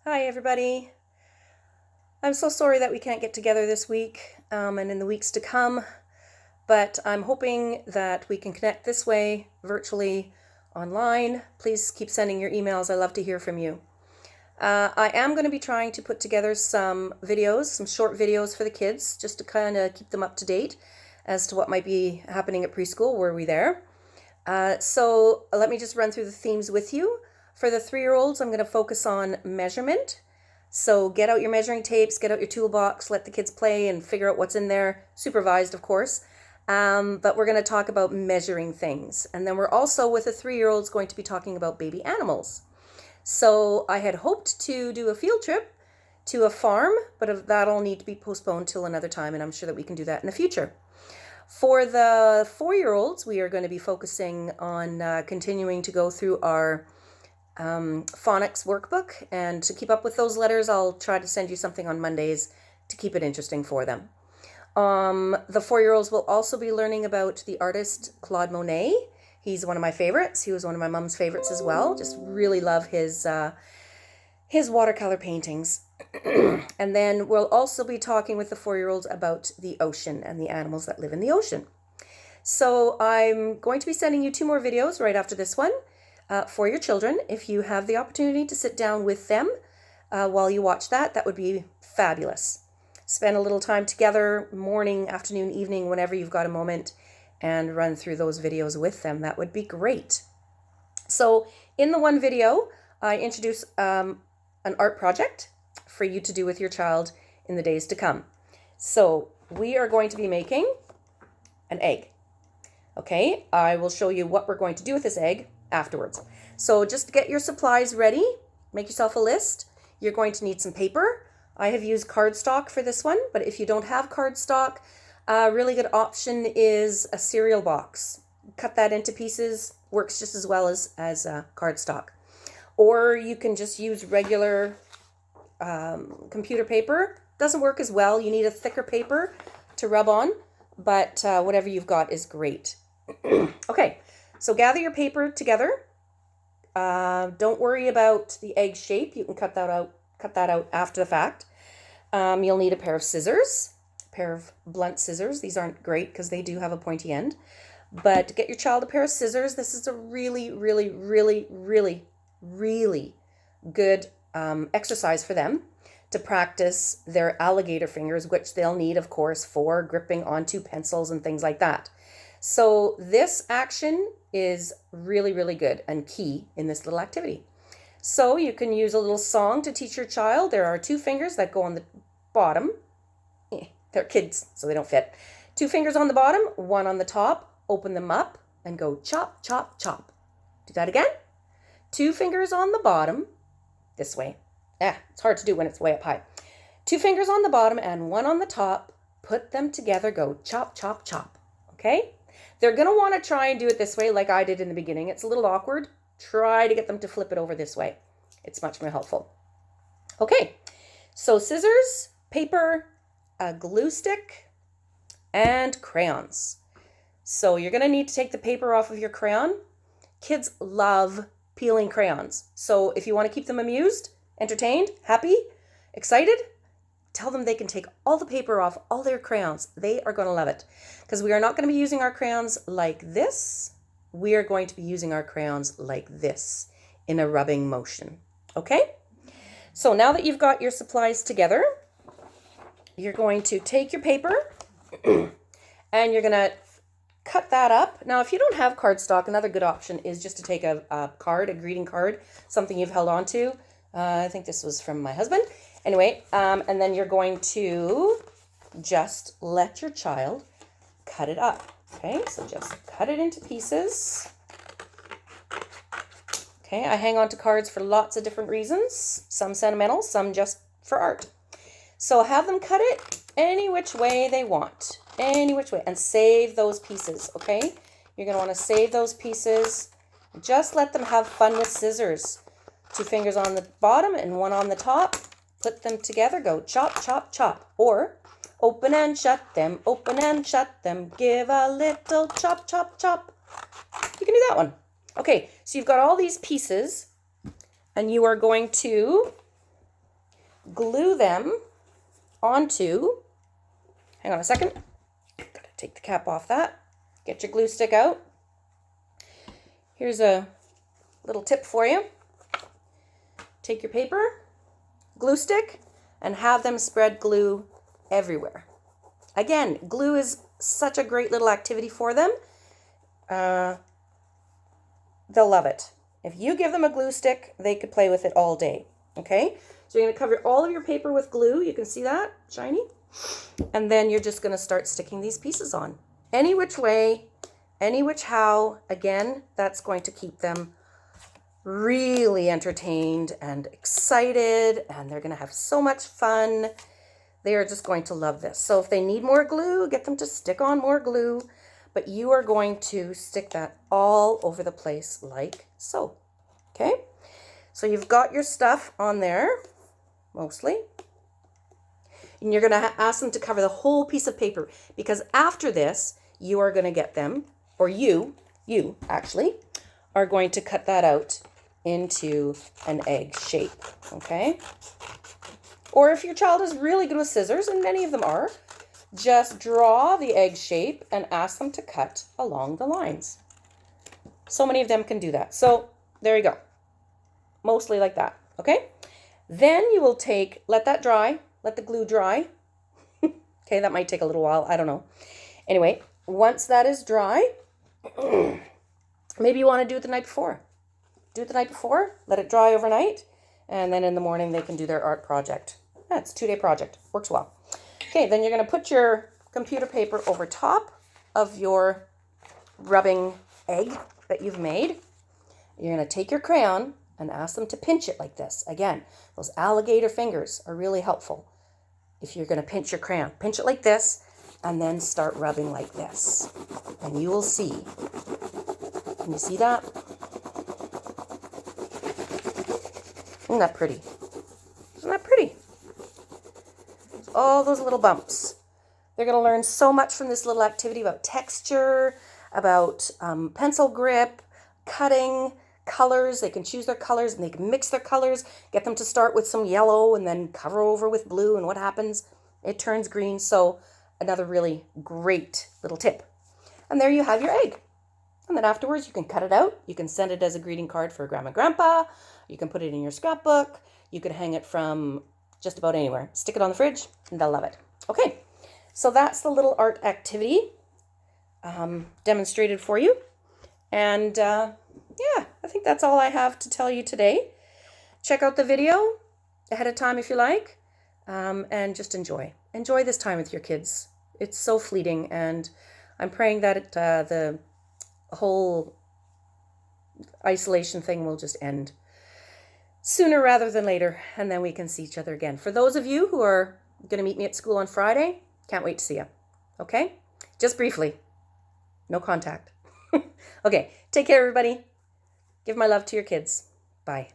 Hi, everybody. I'm so sorry that we can't get together this week and in the weeks to come, but I'm hoping that we can connect this way, virtually, online. Please keep sending your emails. I love to hear from you. I am going to be trying to put together some videos, some short videos for the kids, just to kind of keep them up to date as to what might be happening at preschool. Were we there? So let me just run through the themes with you. For the 3-year-olds, I'm going to focus on measurement. So get out your measuring tapes, get out your toolbox, let the kids play and figure out what's in there, supervised, of course. But we're going to talk about measuring things. And then we're also, with the 3-year-olds, going to be talking about baby animals. So I had hoped to do a field trip to a farm, but that'll need to be postponed till another time, and I'm sure that we can do that in the future. For the 4-year-olds, we are going to be focusing on continuing to go through our phonics workbook, and to keep up with those letters, I'll try to send you something on Mondays to keep it interesting for them. The 4-year-olds will also be learning about the artist Claude Monet. He's one of my favorites. He was one of my mom's favorites as well. Just really love his watercolor paintings. And then we'll also be talking with the 4-year-olds about the ocean and the animals that live in the ocean. So I'm going to be sending you 2 more videos right after this one for your children. If you have the opportunity to sit down with them while you watch that would be fabulous. Spend a little time together, morning, afternoon, evening, whenever you've got a moment, and run through those videos with them. That would be great. So in the one video, I introduce an art project for you to do with your child in the days to come. So we are going to be making an egg. Okay, I will show you what we're going to do with this egg afterwards. So just get your supplies ready. Make yourself a list. You're going to need some paper. I have used cardstock for this one, but if you don't have cardstock, a really good option is a cereal box. Cut that into pieces, works just as well as cardstock. Or you can just use regular computer paper. Doesn't work as well. You need a thicker paper to rub on, but whatever you've got is great. Okay, so gather your paper together. Don't worry about the egg shape. You can cut that out after the fact. You'll need a pair of scissors, a pair of blunt scissors. These aren't great because they do have a pointy end. But get your child a pair of scissors. This is a really, really, really, really, really good exercise for them to practice their alligator fingers, which they'll need, of course, for gripping onto pencils and things like that. So this action is really, really good and key in this little activity. So you can use a little song to teach your child. There are 2 fingers that go on the bottom. They're kids, so they don't fit. 2 fingers on the bottom, 1 on the top. Open them up and go chop, chop, chop. Do that again. 2 fingers on the bottom, this way. It's hard to do when it's way up high. 2 fingers on the bottom and 1 on the top. Put them together, go chop, chop, chop. Okay? They're going to want to try and do it this way like I did in the beginning. It's a little awkward. Try to get them to flip it over this way. It's much more helpful. Okay, so scissors, paper, a glue stick, and crayons. So you're going to need to take the paper off of your crayon. Kids love peeling crayons. So if you want to keep them amused, entertained, happy, excited, tell them they can take all the paper off all their crayons. They are going to love it because we are not going to be using our crayons like this. We are going to be using our crayons like this in a rubbing motion. Okay? So now that you've got your supplies together, you're going to take your paper and you're going to cut that up. Now, if you don't have cardstock, another good option is just to take a card, a greeting card, something you've held on to. I think this was from my husband. Anyway, and then you're going to just let your child cut it up. Okay, so just cut it into pieces. Okay, I hang on to cards for lots of different reasons. Some sentimental, some just for art. So have them cut it any which way they want. Any which way. And save those pieces, okay? You're going to want to save those pieces. Just let them have fun with scissors. 2 fingers on the bottom and 1 on the top. Put them together. Go chop, chop, chop. Or open and shut them. Open and shut them. Give a little chop, chop, chop. You can do that one. Okay, so you've got all these pieces. And you are going to glue them onto, hang on a second, gotta take the cap off that. Get your glue stick out. Here's a little tip for you. Take your paper, glue stick, and have them spread glue everywhere. Again, glue is such a great little activity for them. They'll love it. If you give them a glue stick, they could play with it all day. Okay? So you're going to cover all of your paper with glue. You can see that, shiny. And then you're just going to start sticking these pieces on. Any which way, any which how. Again, that's going to keep them really entertained and excited, and they're going to have so much fun. They are just going to love this. So if they need more glue, get them to stick on more glue, but you are going to stick that all over the place like so. Okay? So you've got your stuff on there, mostly. And you're going to ask them to cover the whole piece of paper, because after this, you are going to get them, or you actually, are going to cut that out into an egg shape, okay? Or if your child is really good with scissors, and many of them are, just draw the egg shape and ask them to cut along the lines. So many of them can do that. So there you go. Mostly like that, okay? Then you will let that dry, let the glue dry. Okay, that might take a little while, I don't know. Anyway, once that is dry, maybe you want to do it the night before. Do it the night before, let it dry overnight, and then in the morning they can do their art project. Yeah, it's a 2-day project, works well. Okay, then you're going to put your computer paper over top of your rubbing egg that you've made. You're going to take your crayon and ask them to pinch it like this. Again, those alligator fingers are really helpful. If you're going to pinch your crayon, pinch it like this, and then start rubbing like this. And you will see. Can you see that? Isn't that pretty? Isn't that pretty? All those little bumps. They're going to learn so much from this little activity about texture, about pencil grip, cutting, colors. They can choose their colors and they can mix their colors. Get them to start with some yellow and then cover over with blue, and what happens? It turns green. So another really great little tip. And there you have your egg. And then afterwards you can cut it out. You can send it as a greeting card for Grandma and Grandpa. You can put it in your scrapbook. You can hang it from just about anywhere. Stick it on the fridge and they'll love it. Okay, so that's the little art activity demonstrated for you. And yeah, I think that's all I have to tell you today. Check out the video ahead of time if you like, and just enjoy. Enjoy this time with your kids. It's so fleeting, and I'm praying that the whole isolation thing will just end sooner rather than later, and then we can see each other again. For those of you who are going to meet me at school on Friday, can't wait to see you. Okay? Just briefly. No contact. Okay, take care, everybody. Give my love to your kids. Bye.